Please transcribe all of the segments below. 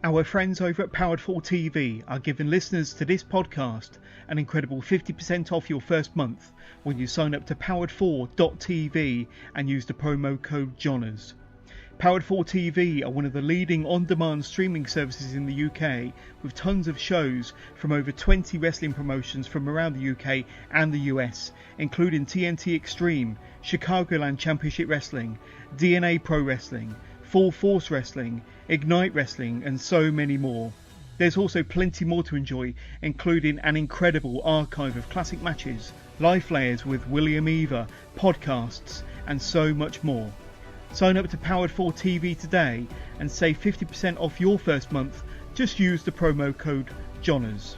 Our friends over at Powered 4 TV are giving listeners to this podcast an incredible 50% off your first month when you sign up to powered4.tv and use the promo code JONAS. Powered 4 TV are one of the leading on-demand streaming services in the UK, with tons of shows from over 20 wrestling promotions from around the UK and the US, including TNT Extreme, Chicagoland Championship Wrestling, DNA Pro Wrestling, Full Force Wrestling, Ignite Wrestling, and so many more. There's also plenty more to enjoy, including an incredible archive of classic matches, live layers with William Eva, podcasts, and so much more. Sign up to Powered 4 TV today and save 50% off your first month. Just use the promo code JONAS.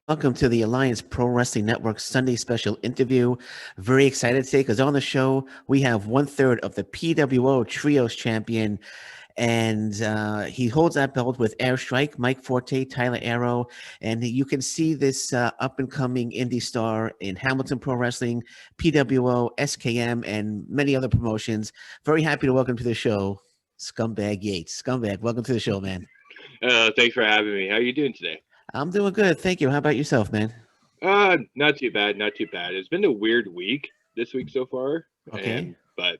Welcome to the Alliance Pro Wrestling Network Sunday special interview. Very excited today because on the show we have 1/3 of the PWO Trios champion, and he holds that belt with Airstrike, Mike Forte, Tyler Aero, and you can see this up and coming indie star in Hamilton Pro Wrestling, PWO, SKM, and many other promotions. Very happy to welcome to the show, Scumbag Yates. Scumbag, welcome to the show, man. Thanks for having me. How are you doing today? I'm doing good, thank you. How about yourself, man? Not too bad, not too bad. It's been a weird week this week so far. Okay. But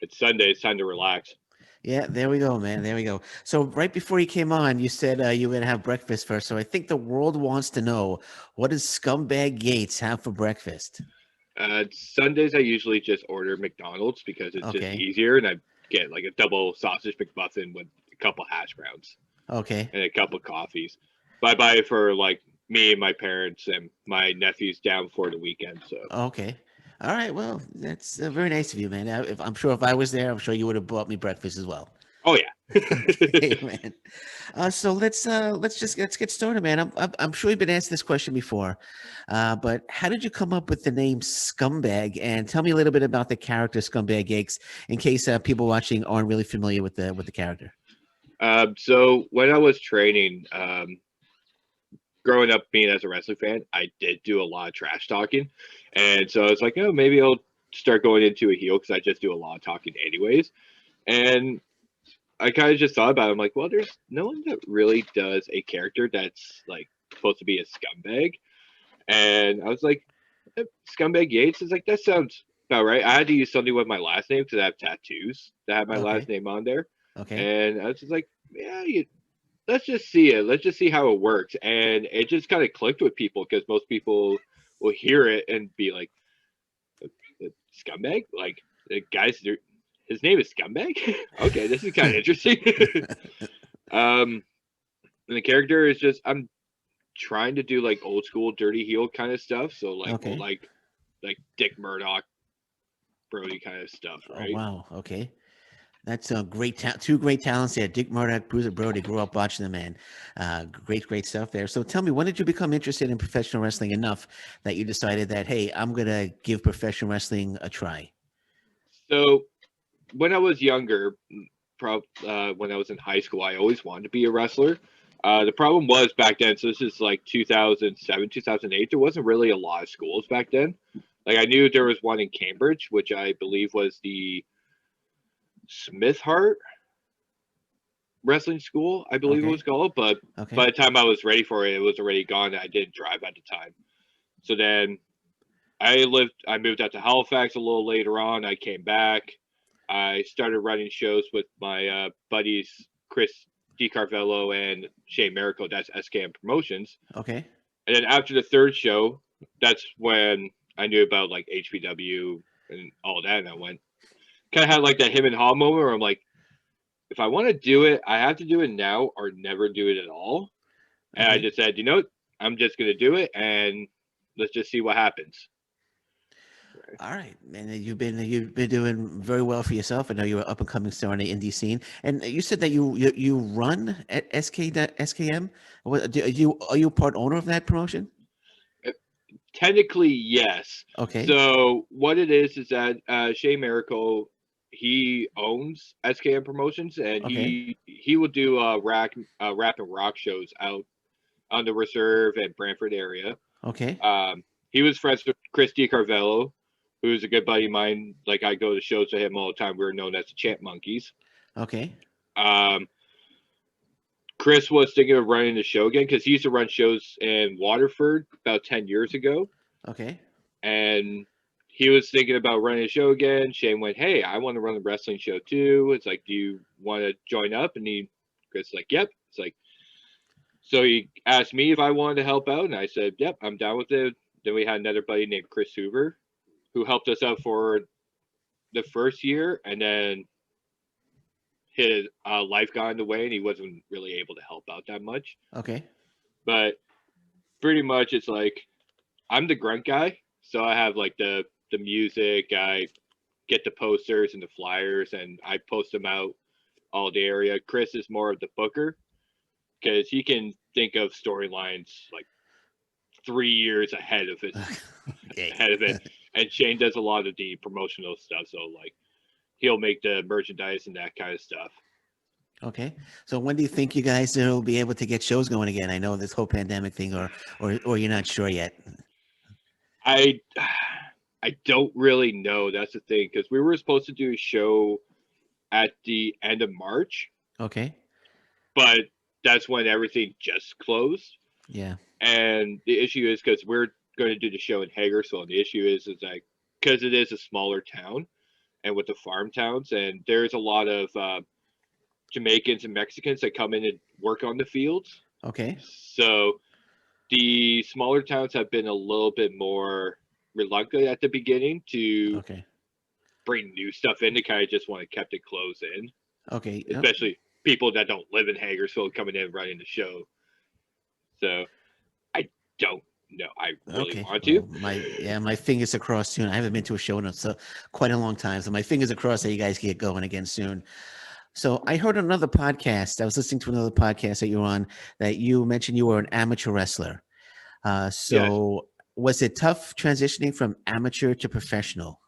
it's Sunday. It's time to relax. Yeah, there we go, man. There we go. So right before you came on, you said you were going to have breakfast first. So I think the world wants to know, what does Scumbag Yates have for breakfast? Sundays I usually just order McDonald's because it's just easier, and I get like a double sausage McMuffin with a couple hash browns. Okay. And a couple coffees. But I buy it for like me and my parents and my nephews down for the weekend. So okay. All right. Well, that's very nice of you, man. I'm sure if I was there, I'm sure you would have bought me breakfast as well. Oh yeah. Okay, man. So let's get started, man. I'm sure you've been asked this question before, but how did you come up with the name Scumbag? And tell me a little bit about the character Scumbag Yates, in case people watching aren't really familiar with the character. So when I was training, growing up being as a wrestling fan, I did do a lot of trash talking. And so I was like, oh, maybe I'll start going into a heel because I just do a lot of talking anyways. And I kind of just thought about it. I'm like, well, there's no one that really does a character that's like supposed to be a scumbag. And I was like, Scumbag Yates is like, that sounds about right. I had to use something with my last name because I have tattoos that have my last name on there. Okay. And I was just like, yeah, let's just see it. Let's just see how it works. And it just kind of clicked with people because most people will hear it and be like, Scumbag? Like, the guys, his name is Scumbag? Okay, this is kind of interesting. And the character is just, I'm trying to do like old school dirty heel kind of stuff. So like, like Dick Murdoch, Brody kind of stuff, right? Oh, wow. Okay. That's a two great talents there. Dick Murdoch, Bruiser Brody. Grew up watching them, man. Great stuff there. So tell me, when did you become interested in professional wrestling enough that you decided that, hey, I'm going to give professional wrestling a try? So when I was younger, when I was in high school, I always wanted to be a wrestler. The problem was back then, so this is like 2007, 2008, there wasn't really a lot of schools back then. Like I knew there was one in Cambridge, which I believe was the Smith Hart Wrestling School, I believe it was called. But by the time I was ready for it, it was already gone. I didn't drive at the time. So then I moved out to Halifax a little later on. I came back. I started running shows with my buddies, Chris DiCarvello and Shane Miracle. That's SKM Promotions. Okay. And then after the third show, that's when I knew about like HPW and all that. And I went, kind of had like that him and Haw moment where I'm like, if I want to do it, I have to do it now or never do it at all. And I just said, I'm just going to do it, and let's just see what happens. All right, and you've been doing very well for yourself. I know you're an up and coming star in the indie scene, and you said that you run at SKM. Are you part owner of that promotion? Technically, yes. Okay. So what it is that Shea Miracle, he owns SKM Promotions, and he will do rap and rock shows out on the Reserve and Brantford area. Okay. He was friends with Chris DiCarvello, who's a good buddy of mine. Like, I go to shows with him all the time. We're known as the Champ Monkeys. Okay. Chris was thinking of running the show again because he used to run shows in Waterford about 10 years ago. Okay. And he was thinking about running a show again. Shane went, "Hey, I want to run a wrestling show too." It's like, "Do you want to join up?" And Chris was like, "Yep." It's like, so he asked me if I wanted to help out, and I said, "Yep, I'm down with it." Then we had another buddy named Chris Hoover, who helped us out for the first year, and then his life got in the way, and he wasn't really able to help out that much. Okay. But pretty much, it's like, I'm the grunt guy, so I have like the music, I get the posters and the flyers, and I post them out all the area. Chris is more of the booker because he can think of storylines like 3 years ahead of it, and Shane does a lot of the promotional stuff. So like, he'll make the merchandise and that kind of stuff. Okay. So when do you think you guys will be able to get shows going again? I know this whole pandemic thing, or you're not sure yet. I don't really know. That's the thing, because we were supposed to do a show at the end of March. Okay. But that's when everything just closed. Yeah. And the issue is because we're going to do the show in Hagersville. And the issue is that because it is a smaller town, and with the farm towns, and there's a lot of Jamaicans and Mexicans that come in and work on the fields. Okay. So the smaller towns have been a little bit more reluctant at the beginning to bring new stuff in. They kind of just want to kept it closed in. Okay. Especially people that don't live in Hagersville coming in and running the show. So I don't know. I really want to. Well, my fingers are crossed soon. I haven't been to a show in quite a long time, so my fingers are crossed that you guys get going again soon. So I heard another podcast. I was listening to another podcast that you were on, that you mentioned you were an amateur wrestler. So was it tough transitioning from amateur to professional?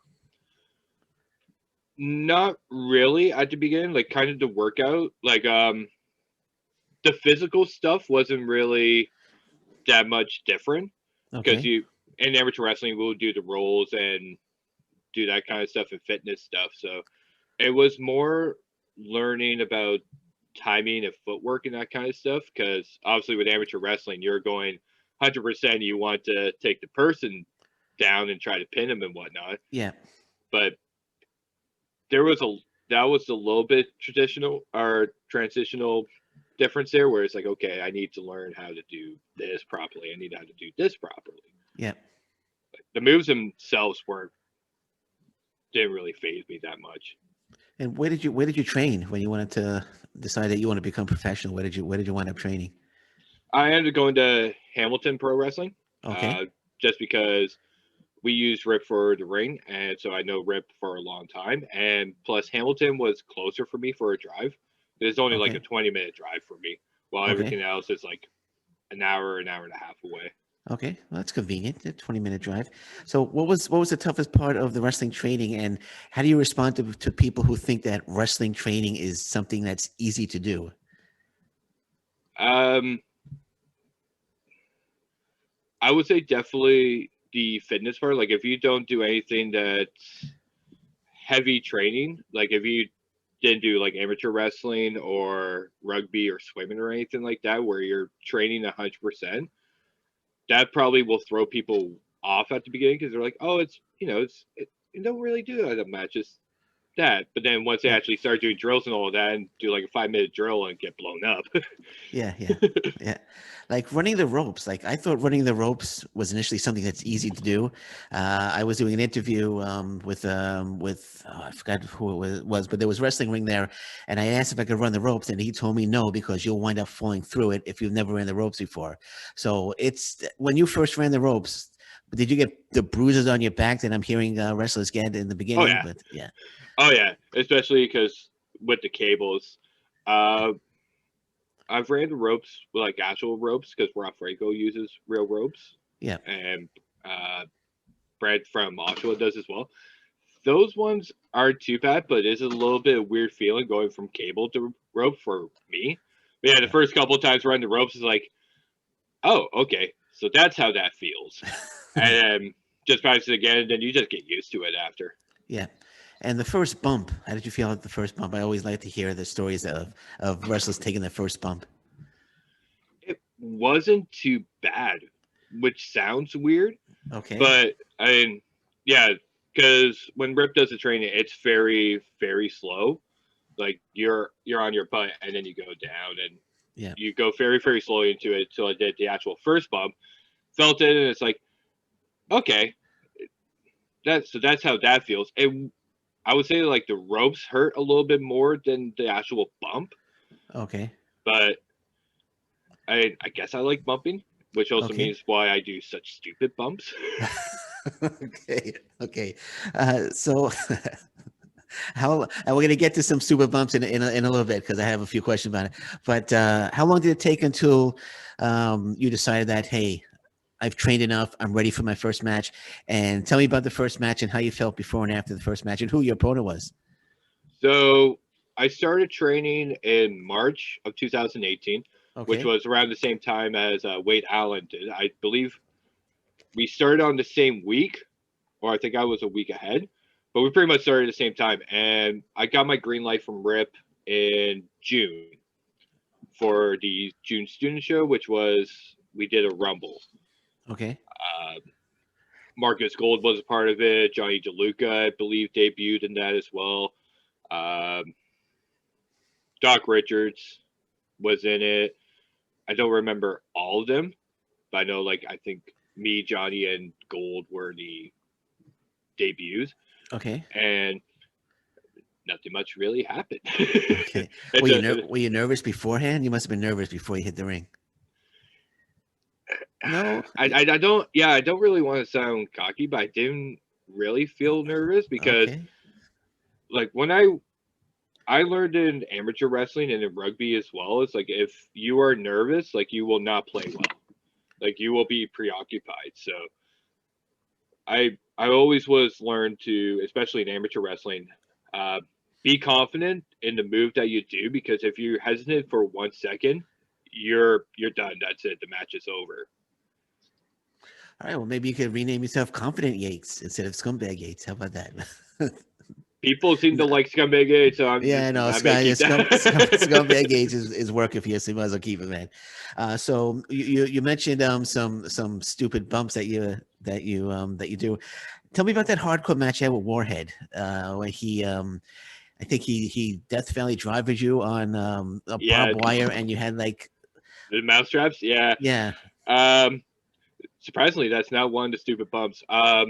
Not really at the beginning. Like, kind of the workout, like the physical stuff wasn't really that much different, because in amateur wrestling we'll do the rolls and do that kind of stuff and fitness stuff. So it was more learning about timing and footwork and that kind of stuff, because obviously with amateur wrestling you're going 100%, you want to take the person down and try to pin them and whatnot. Yeah. But that was a little bit transitional difference there, where it's like, okay, I need to learn how to do this properly. I need how to do this properly. Yeah. The moves themselves didn't really faze me that much. And where did you train when you wanted to decide that you want to become professional? Where did you wind up training? I ended up going to Hamilton Pro Wrestling. Just because we used Rip for the ring, and so I know Rip for a long time. And plus, Hamilton was closer for me for a drive. It's only like a 20-minute drive for me, while everything else is like an hour and a half away. Okay, well, that's convenient. A 20-minute drive. So, what was the toughest part of the wrestling training, and how do you respond to people who think that wrestling training is something that's easy to do? I would say definitely the fitness part. Like, if you don't do anything that's heavy training, like if you didn't do like amateur wrestling or rugby or swimming or anything like that, where you're training 100%, that probably will throw people off at the beginning, because they're like, oh, it's you don't really do that much. Just that. But then once they actually start doing drills and all of that, and do like a 5-minute drill and get blown up. Yeah, yeah. Like running the ropes. Like I thought running the ropes was initially something that's easy to do. I was doing an interview with I forgot who it was, but there was a wrestling ring there, and I asked if I could run the ropes, and he told me no because you'll wind up falling through it if you've never ran the ropes before. So it's when you first ran the ropes. Did you get the bruises on your back that I'm hearing wrestlers get in the beginning? yeah. But yeah. Oh yeah, especially because with the cables. I've ran the ropes with like actual ropes because Rob Franco uses real ropes. Yeah. And Brad from Oshawa does as well. Those ones aren't too bad, but it's a little bit of weird feeling going from cable to rope for me. But yeah, the first couple of times running the ropes is like, oh, okay, so that's how that feels. And then just practice it again, and then you just get used to it after. Yeah. And the first bump, how did you feel at the first bump? I always like to hear the stories of wrestlers taking their first bump. It wasn't too bad, which sounds weird. Okay. But I mean, yeah, because when Rip does the training, it's very, very slow. Like you're on your butt and then you go down and you go very, very slowly into it until I did the actual first bump. Felt it and it's like, okay, that's how that feels. And I would say like the ropes hurt a little bit more than the actual bump. Okay. But I guess I like bumping, which also means why I do such stupid bumps. Okay. So how and we're gonna get to some super bumps in a little bit because I have a few questions about it. But how long did it take until you decided that, hey, I've trained enough, I'm ready for my first match? And tell me about the first match and how you felt before and after the first match and who your opponent was. So I started training in March of 2018, which was around the same time as Wade Allen did. I believe we started on the same week, or I think I was a week ahead, but we pretty much started at the same time. And I got my green light from Rip in June for the June student show, which was we did a Rumble. Okay. Marcus Gold was a part of it. Johnny DeLuca, I believe, debuted in that as well. Doc Richards was in it. I don't remember all of them, but I know, like, I think me, Johnny, and Gold were the debuts. Okay. And nothing much really happened. Okay. Were you nervous beforehand? You must have been nervous before you hit the ring. No, I don't. Yeah, I don't really want to sound cocky, but I didn't really feel nervous because, like, when I learned in amateur wrestling and in rugby as well, it's like if you are nervous, like you will not play well, like you will be preoccupied. So, I always was learned to, especially in amateur wrestling, be confident in the move that you do, because if you're hesitant for 1 second, you're done. That's it. The match is over. All right, well, maybe you could rename yourself Confident Yates instead of Scumbag Yates. How about that? People seem to like Scumbag Yates, so Scumbag Yates is working for you, so you might as well keep it, man. So you mentioned some stupid bumps that you do. Tell me about that hardcore match you had with Warhed, where he I think he Death Valley drivered you on a barbed wire, and you had like the mousetraps. Yeah. Surprisingly, that's not one of the stupid bumps. So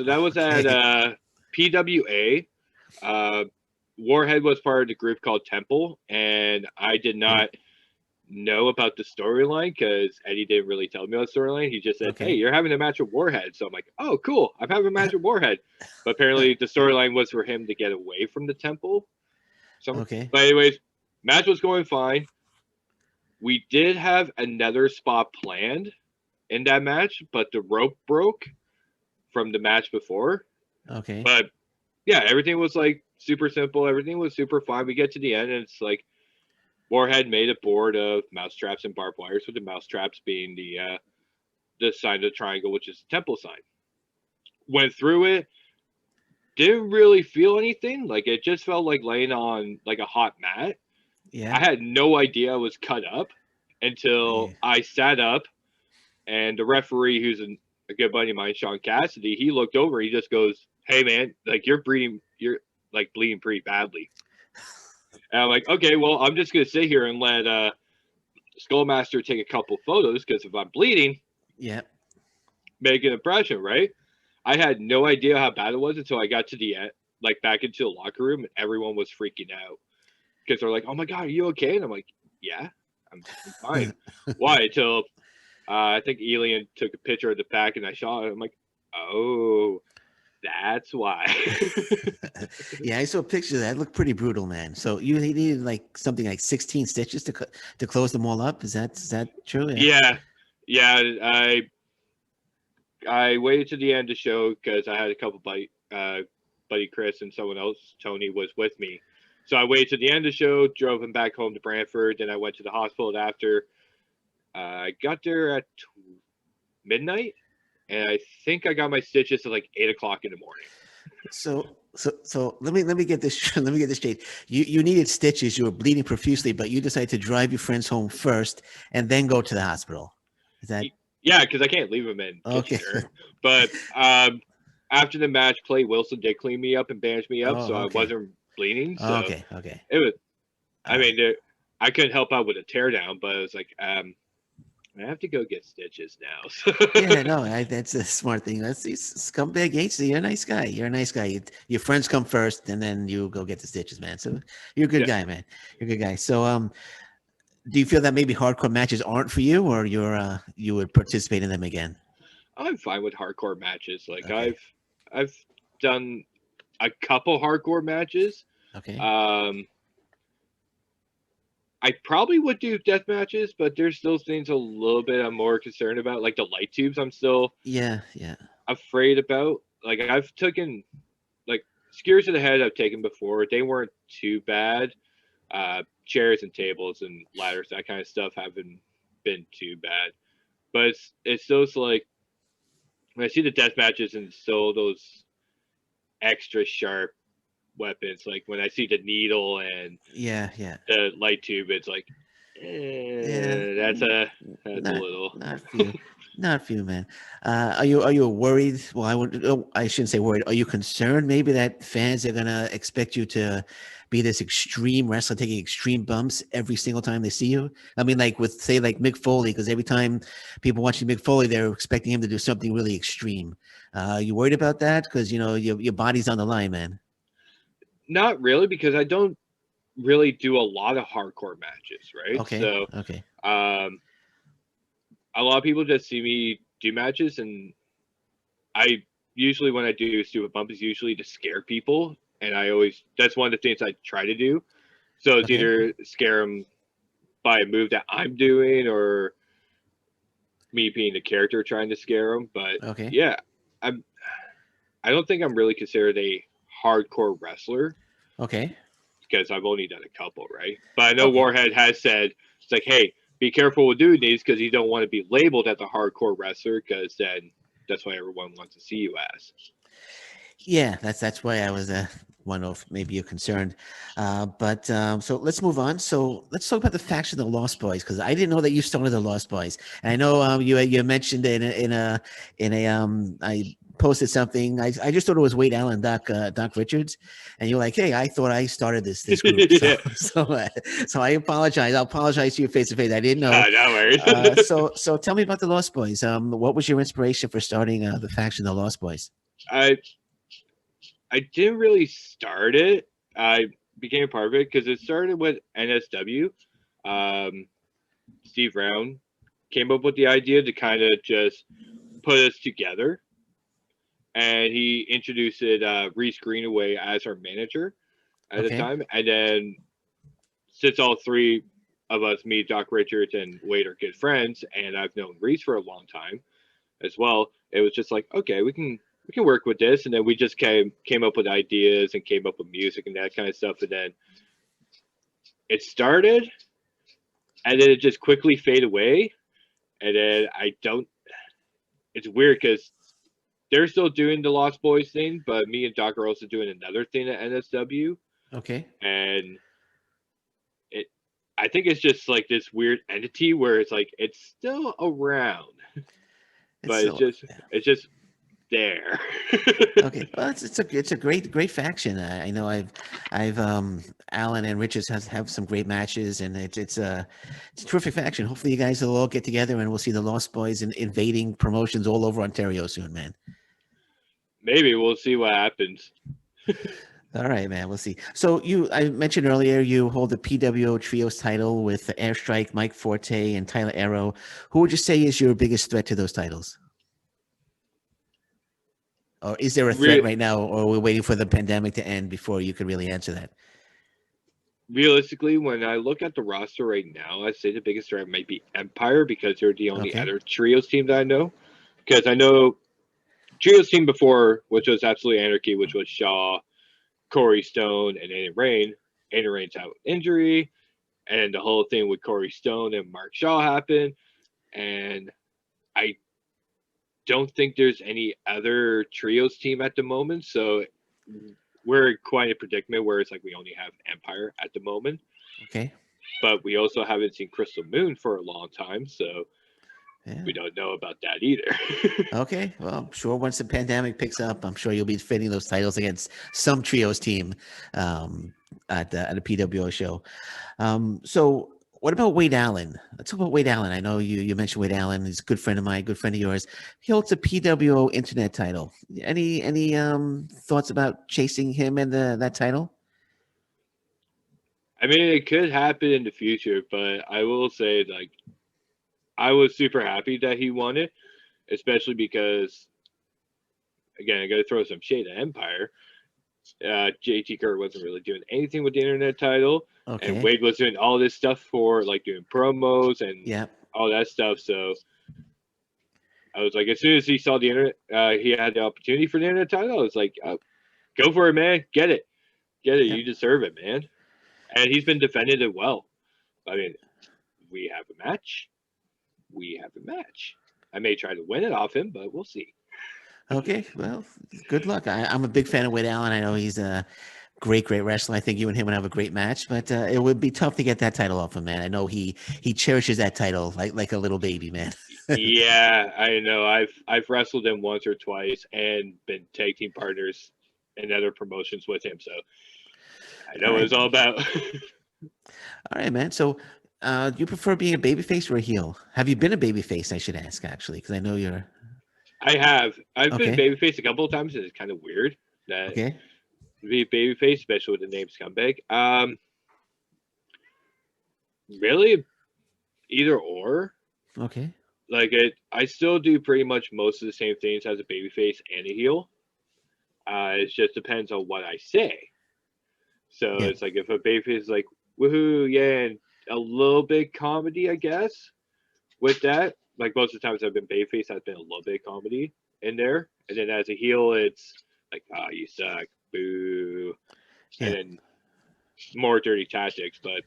that was at PWA. Warhed was part of the group called Temple, and I did not know about the storyline because Eddie didn't really tell me about the storyline. He just said, "Hey, you're having a match with Warhed." So I'm like, "Oh, cool! I'm having a match with Warhed." But apparently, the storyline was for him to get away from the Temple. But anyways, match was going fine. We did have another spot planned in that match, but the rope broke from the match before. But yeah, everything was like super simple. Everything was super fine. We get to the end and it's like Warhed made a board of mousetraps and barbed wires, with the mousetraps being the sign of the triangle, which is the temple sign. Went through it, didn't really feel anything. Like it just felt like laying on like a hot mat. Yeah. I had no idea I was cut up until I sat up, and the referee, who's a good buddy of mine, Sean Cassidy, he looked over. He just goes, "Hey man, like you're bleeding like bleeding pretty badly. And I'm like, okay, well, I'm just gonna sit here and let Skullmaster take a couple photos, because if I'm bleeding, Yeah. make an impression, right? I had no idea how bad it was until I got to the end, like back into the locker room, and everyone was freaking out because they're like, "Oh my god, are you okay?" And I'm like, "Yeah, I'm fine." Why? Until I think Elian took a picture of the pack and I saw it. I'm like, "Oh, that's why." Yeah, I saw a picture of that. It looked pretty brutal, man. So you needed like something like 16 stitches to close them all up. Is that true? Yeah, yeah. I waited to the end to show because I had a couple buddy Chris and someone else, Tony, was with me. So I waited to the end of the show, drove him back home to Brantford. Then I went to the hospital after. I got there at midnight, and I think I got my stitches at like 8 o'clock in the morning. So let me get this let me get this straight. You needed stitches. You were bleeding profusely, but you decided to drive your friends home first and then go to the hospital. Is that Yeah? Because I can't leave them in okay? Kitchener. But after the match, Clay Wilson did clean me up and bandage me up, so I wasn't bleeding. So Okay. it was. I All mean, I couldn't help out with a teardown, but it was like, I have to go get stitches now. So. Yeah, no, that's a smart thing. That's Scumbag Yates. You're a nice guy. You're a nice guy. Your friends come first, and then you go get the stitches, man. So you're a good guy, man. You're a good guy. So, do you feel that maybe hardcore matches aren't for you, or you would participate in them again? I'm fine with hardcore matches. Like Okay. I've done a couple hardcore matches. Okay. I probably would do death matches, but there's still things a little bit I'm more concerned about, like the light tubes. I'm still Yeah. afraid about. Like I've taken like skewers to the head. I've taken before. They weren't too bad. Chairs and tables and ladders, that kind of stuff, haven't been too bad. But it's those like when I see the death matches and still those extra sharp weapons, like when I see the needle and Yeah. the light tube, it's like, Yeah. that's a Not little. not for you. Not for you, man. Are you worried? Well, I shouldn't say worried. Are you concerned maybe that fans are gonna expect you to be this extreme wrestler, taking extreme bumps every single time they see you? I mean, like with say like Mick Foley, because every time people watching Mick Foley, they're expecting him to do something really extreme. You worried about that? Because your body's on the line, man. Not really, because I don't really do a lot of hardcore matches, right? So Okay. a lot of people just see me do matches, and I usually, when I do stupid bump, is usually to scare people, and that's one of the things I try to do. So it's Okay. either scare them by a move that I'm doing, or me being the character trying to scare them. But Okay. yeah, I don't think I'm really considered a hardcore wrestler, Okay. because I've only done a couple, right? But I know Okay. Warhed has said, it's like, hey, be careful with doing these, because you don't want to be labeled as a hardcore wrestler, because then that's what everyone wants to see you as. Yeah, that's why I was wondering if maybe you're concerned. But so let's move on. So let's talk about the faction of the Lost Boys, because I didn't know that you started the Lost Boys. And I know you mentioned it in a I posted something. I just thought it was Wade Allen, Doc Richards, and you're like, hey, I thought I started this group. So Yeah. so I apologize. I'll apologize to you face to face. I didn't know. No worries. So tell me about the Lost Boys. What was your inspiration for starting the faction of the Lost Boys? I didn't really start it. I became a part of it because it started with NSW. Steve Brown came up with the idea to kind of just put us together, and he introduced Reese Greenaway as our manager at the time. And then, since all three of us, me, Doc Richards, and Wade, are good friends, and I've known Reese for a long time as well, it was just like, okay, we can work with this. And then we just came up with ideas and came up with music and that kind of stuff. And then it started, and then it just quickly faded away. And then it's weird because they're still doing the Lost Boys thing, but me and Doc are also doing another thing at NSW. Okay. And I think it's just like this weird entity where it's like, it's still around, but it's just there. Okay, well, it's a great faction. I know I've Alan and Richards have some great matches, and it's a terrific faction. Hopefully, you guys will all get together, and we'll see the Lost Boys invading promotions all over Ontario soon, man. Maybe we'll see what happens. All right, man. We'll see. So I mentioned earlier, you hold the PWO Trios title with Airstrike, Mike Forte, and Tyler Aero. Who would you say is your biggest threat to those titles? Or is there a threat right now, or we're waiting for the pandemic to end before you could really answer that? Realistically, when I look at the roster right now, I say the biggest threat might be Empire because they're the only other Trios team that I know. Because I know Trios team before, which was Absolute Anarchy, which was Shaw, Corey Stone, and Aiden Rain. Aiden Rain's out with injury, and the whole thing with Corey Stone and Mark Shaw happened. And I don't think there's any other Trios team at the moment, so we're quite a predicament where it's like we only have Empire at the moment. Okay. But we also haven't seen Crystal Moon for a long time, so we don't know about that either. Okay. Well, I'm sure once the pandemic picks up, I'm sure you'll be defending those titles against some Trios team at a PWO show. So what about Wade Allen? Let's talk about Wade Allen. I know you mentioned Wade Allen. He's a good friend of mine, good friend of yours. He holds a PWO Internet title. Any thoughts about chasing him and that title? I mean, it could happen in the future, but I will say, like, I was super happy that he won it, especially because, again, I got to throw some shade at Empire. JT Kerr wasn't really doing anything with the Internet title, and Wade was doing all this stuff for, like, doing promos and all that stuff. So I was like, as soon as he saw the Internet, he had the opportunity for the Internet title, I was like, go for it, man. Get it. You deserve it, man. And he's been defending it well. I mean, we have a match. I may try to win it off him, but we'll see. Okay, well, good luck. I'm a big fan of Wade Allen. I know he's a great wrestler. I think you and him would have a great match, but it would be tough to get that title off him, man. I know he cherishes that title like a little baby, man. Yeah, I know. I've wrestled him once or twice and been tag team partners in other promotions with him, so I know what it's all about. All right, man. So, do you prefer being a babyface or a heel? Have you been a babyface? I should ask actually, because I know you're. I have. I've been babyface a couple of times, and it's kind of weird that be babyface, especially with the name Scumbag. Really, either or. Okay. Like I still do pretty much most of the same things as a babyface and a heel. It just depends on what I say. So it's like if a babyface is like woohoo, yeah, and a little bit comedy, I guess. With that, like most of the times I've been babyface, has been a little bit of comedy in there, and then as a heel, it's like you suck, boo, and then more dirty tactics. But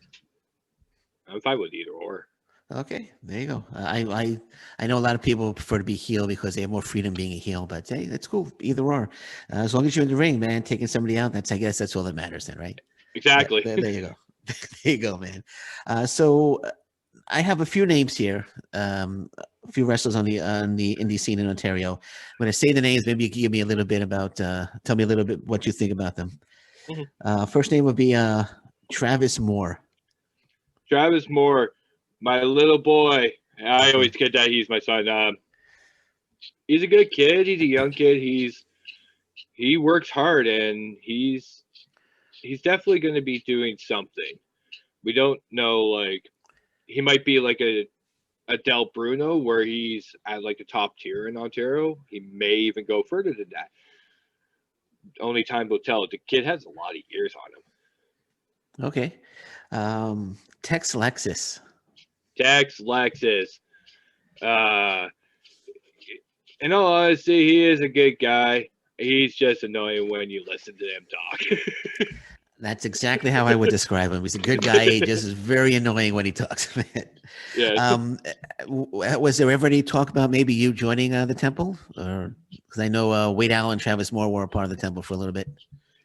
I'm fine with either or. Okay, there you go. I know a lot of people prefer to be heel because they have more freedom being a heel, but hey, that's cool. Either or, as long as you're in the ring, man, taking somebody out, I guess that's all that matters, then, right? Exactly. Yeah, there you go. There you go, man. So I have a few names here, a few wrestlers on the indie scene in Ontario. I'm going to say the names. Maybe you can give me a little bit about, tell me a little bit what you think about them. Mm-hmm. First name would be Travis Moore. Travis Moore, my little boy. I always get that he's my son. He's a good kid. He's a young kid. He works hard, and he's definitely going to be doing something. We don't know, like, he might be like a Del Bruno, where he's at like the top tier in Ontario. He may even go further than that. Only time will tell. The kid has a lot of years on him. Okay. Tex Lexus. In all honesty, he is a good guy. He's just annoying when you listen to him talk. That's exactly how I would describe him. He's a good guy. He just is very annoying when he talks. Yeah. Was there ever any talk about maybe you joining the Temple? Or because I know Wade Allen and Travis Moore were a part of the Temple for a little bit.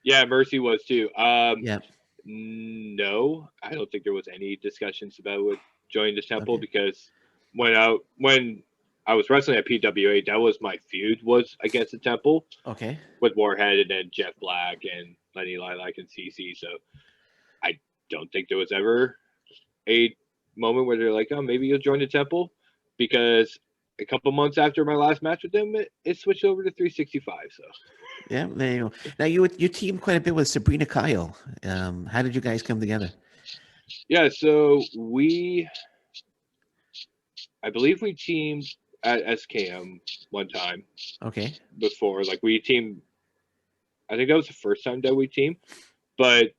Yeah, Mercy was too. Yeah. No, I don't think there was any discussions about joining the Temple because when I was wrestling at PWA. That was my feud, was against the Temple. Okay. With Warhed and then Jeff Black and Lenny Lilac and CC. So I don't think there was ever a moment where they're like, oh, maybe you'll join the Temple, because a couple months after my last match with them, it switched over to 365. So Yeah, there you go. Now you teamed quite a bit with Sabrina Kyle. How did you guys come together? yeah, so I believe we teamed at SKM one time. Okay. Before, like we teamed, I think that was the first time that we teamed, but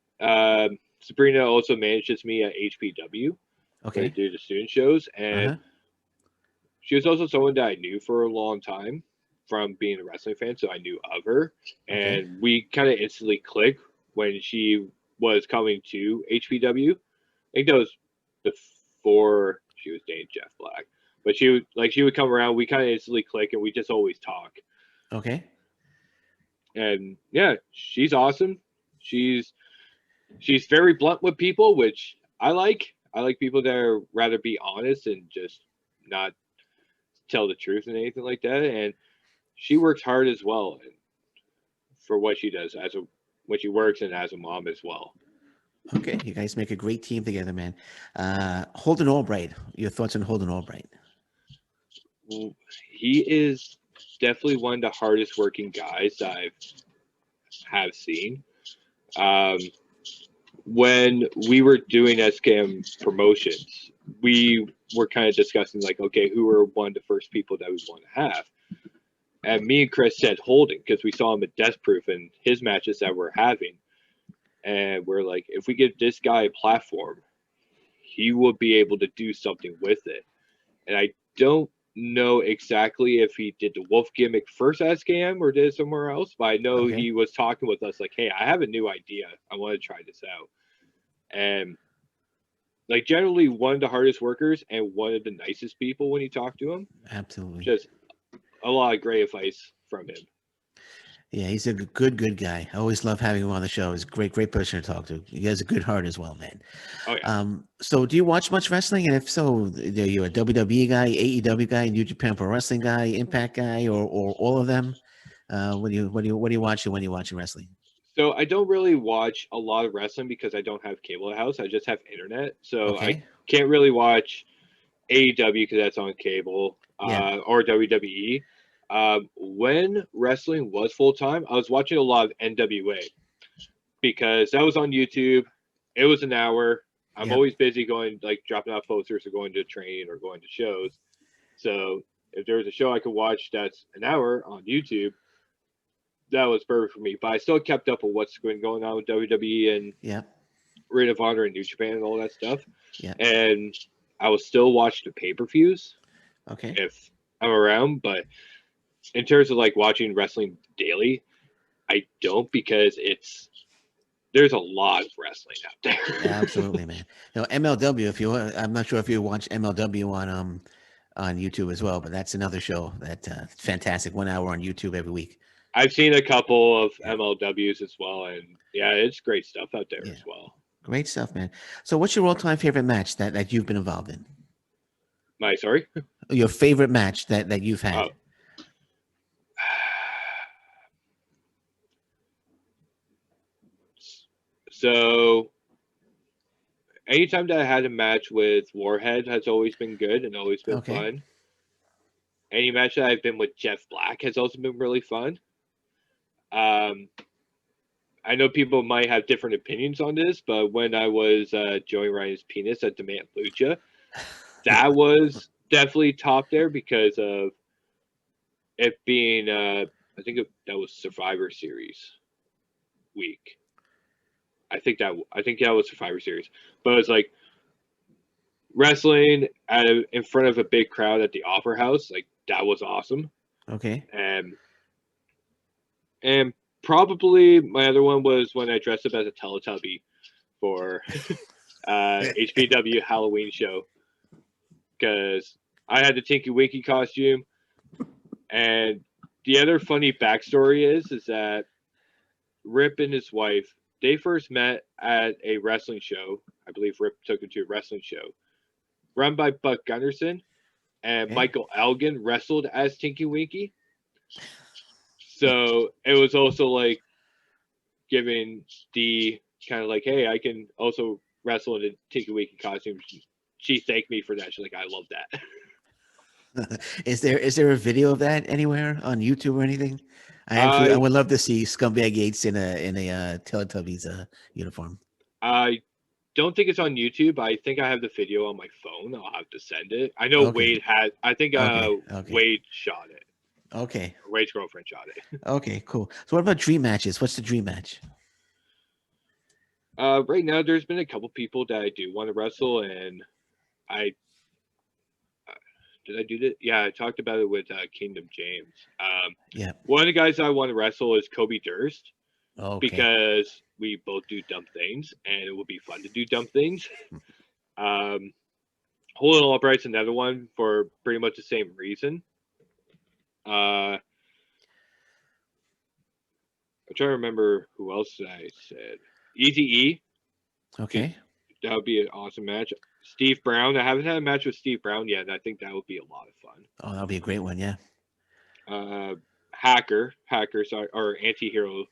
Sabrina also manages me at HPW. Okay. I do the student shows, and she was also someone that I knew for a long time from being a wrestling fan, so I knew of her, and we kind of instantly clicked when she was coming to HPW. I think that was before she was dating Jeff Black, but she would come around. We kind of instantly click, and we just always talk. Okay. And yeah, she's awesome. She's very blunt with people, which I like. I like people that are rather be honest and just not tell the truth and anything like that. And she works hard as well for what she does when she works and as a mom as well. Okay, you guys make a great team together, man. Holden Albright, your thoughts on Holden Albright? He is definitely one of the hardest working guys I have seen. When we were doing SKM promotions, we were kind of discussing like, okay, who are one of the first people that we want to have? And me and Chris said Holden, because we saw him at Death Proof and his matches that we're having. And we're like, if we give this guy a platform, he will be able to do something with it. And I don't know exactly if he did the Wolf gimmick first at SKM or did it somewhere else, but I know he was talking with us like, hey, I have a new idea. I want to try this out. And like generally one of the hardest workers and one of the nicest people when you talk to him. Absolutely. Just a lot of great advice from him. Yeah, he's a good guy. I always love having him on the show. He's a great person to talk to. He has a good heart as well, man. Oh yeah. So do you watch much wrestling? And if so, are you a WWE guy, AEW guy, New Japan Pro Wrestling guy, Impact guy, or all of them? What do you watch when you're watching wrestling? So I don't really watch a lot of wrestling because I don't have cable at the house. I just have internet, so I can't really watch AEW because that's on cable, or WWE. When wrestling was full time, I was watching a lot of NWA because that was on YouTube. It was an hour. I'm always busy going, like dropping off posters or going to training or going to shows. So if there was a show I could watch that's an hour on YouTube, that was perfect for me. But I still kept up with what's been going on with WWE and Ring of Honor and New Japan and all that stuff. Yeah. And I will still watch the pay-per-views. Okay. If I'm around, but in terms of like watching wrestling daily, I don't, because there's a lot of wrestling out there. Absolutely, man. You know, MLW, I'm not sure if you watch MLW on YouTube as well, but that's another show that fantastic, 1 hour on YouTube every week. I've seen a couple of MLWs as well, and yeah, it's great stuff out there as well. Great stuff, man. So what's your all-time favorite match that you've been involved in? Sorry? Your favorite match that you've had? So anytime that I had a match with Warhed has always been good and always been fun. Any match that I've been with Jeff Black has also been really fun. I know people might have different opinions on this, but when I was Joey Ryan's penis at Demand Lucha, that was definitely top there because of it being, I think that was Survivor Series week. I think that was Survivor Series, but it was like wrestling in front of a big crowd at the Opera House. Like that was awesome. Okay. And probably my other one was when I dressed up as a Teletubby for HPW Halloween show, because I had the Tinky Winky costume. And the other funny backstory is that Rip and his wife, they first met at a wrestling show. I believe Rip took them to a wrestling show run by Buck Gunderson. and Okay. Michael Elgin wrestled as Tinky Winky. So it was also like giving Dee kind of like, hey, I can also wrestle in a Tinky Winky costume. She thanked me for that. She's like, I love that. Is there a video of that anywhere on YouTube or anything? I would love to see Scumbag Yates in a Teletubbies uniform. I don't think it's on YouTube. I think I have the video on my phone. I'll have to send it. I know Okay. Wade had. I think Okay. Wade shot it. Okay. Wade's girlfriend shot it. Okay. Cool. So what about dream matches? What's the dream match? Right now, there's been a couple people that I do want to wrestle, and I did I do that? Yeah, I talked about it with Kingdom James. Yeah. One of the guys I want to wrestle is Kobe Durst Okay. because we both do dumb things, and it would be fun to do dumb things. Holding Upright's another one for pretty much the same reason. I'm trying to remember who else I said. Easy E. Okay. That would be an awesome match. Steve Brown. I haven't had a match with Steve Brown yet, and I think that would be a lot of fun. Oh, that'll be a great one. Yeah. Hacker, sorry, or Antihero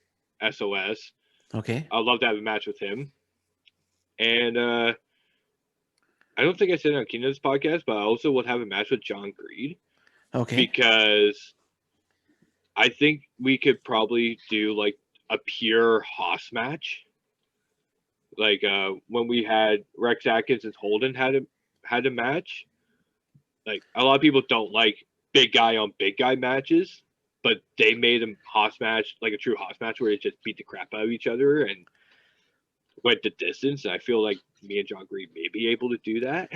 SOS. Okay. I'd love to have a match with him. And I don't think I said it on Kingdom's podcast, but I also would have a match with John Greed. Okay. Because I think we could probably do like a pure Haas match. Like when we had Rex Atkins and Holden had a match. Like a lot of people don't like big guy on big guy matches, but they made a Haas match, like a true Haas match where they just beat the crap out of each other and went the distance. And I feel like me and John Green may be able to do that.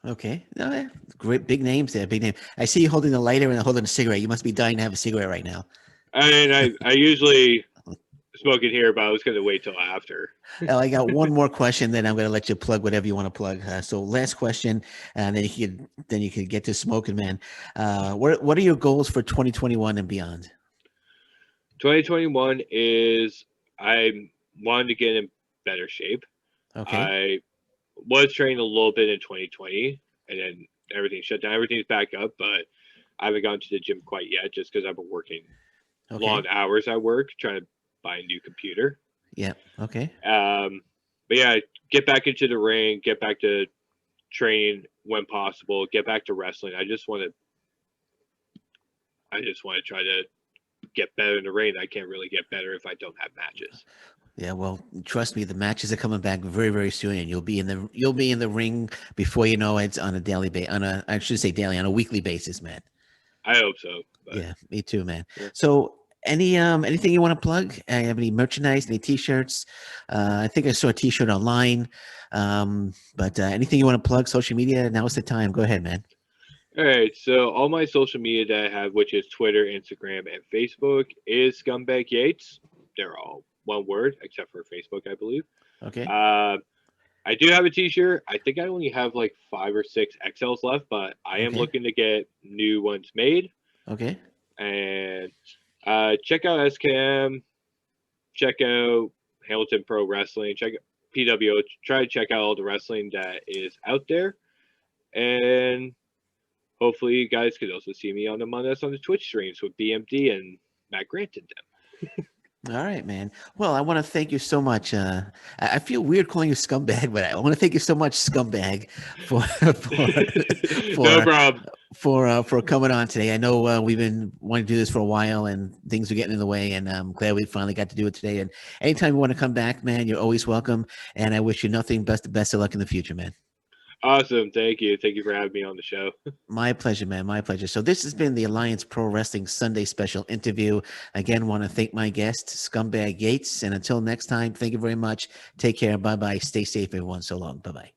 Okay. No, yeah. Great big names there. Big name. I see you holding a lighter and holding a cigarette. You must be dying to have a cigarette right now. I mean, I usually smoke it here, but I was going to wait till after. Well, I got one more question, then I'm going to let you plug whatever you want to plug. So last question, and then you can get to smoking, man. What are your goals for 2021 and beyond? 2021 is I wanted to get in better shape. Okay. I was training a little bit in 2020, and then everything shut down. Everything's back up, but I haven't gone to the gym quite yet, just because I've been working long hours at work, trying to buy a new computer. Yeah. Okay. But yeah, get back into the ring, get back to training when possible, get back to wrestling. I just want to try to get better in the ring. I can't really get better if I don't have matches. Yeah, well, trust me, the matches are coming back very, very soon, and you'll be in the ring before you know it on a daily I should say daily, on a weekly basis, man. I hope so. But. Yeah, me too, man. Yeah. So, anything you want to plug? Have any merchandise, any T-shirts? I think I saw a T-shirt online. But anything you want to plug? Social media? Now is the time. Go ahead, man. All right. So all my social media that I have, which is Twitter, Instagram, and Facebook, is Scumbag Yates. They're all one word, except for Facebook, I believe. Okay. I do have a T-shirt. I think I only have like 5 or 6 XLs left, but I am looking to get new ones made. Okay. And check out SKM. Check out Hamilton Pro Wrestling. Check out PWO. Try to check out all the wrestling that is out there. And hopefully you guys could also see me on the Mondays on the Twitch streams with BMD and Matt Grant and them. All right, man. Well, I want to thank you so much. I feel weird calling you Scumbag, but I want to thank you so much, Scumbag, No problem. For coming on today. I know we've been wanting to do this for a while, and things are getting in the way, and I'm glad we finally got to do it today. And anytime you want to come back, man, you're always welcome. And I wish you nothing but the best of luck in the future, man. Awesome. Thank you. Thank you for having me on the show. My pleasure, man. My pleasure. So this has been the Alliance Pro Wrestling Sunday special interview. Again, want to thank my guest, Scumbag Yates. And until next time, thank you very much. Take care. Bye-bye. Stay safe, everyone. So long. Bye-bye.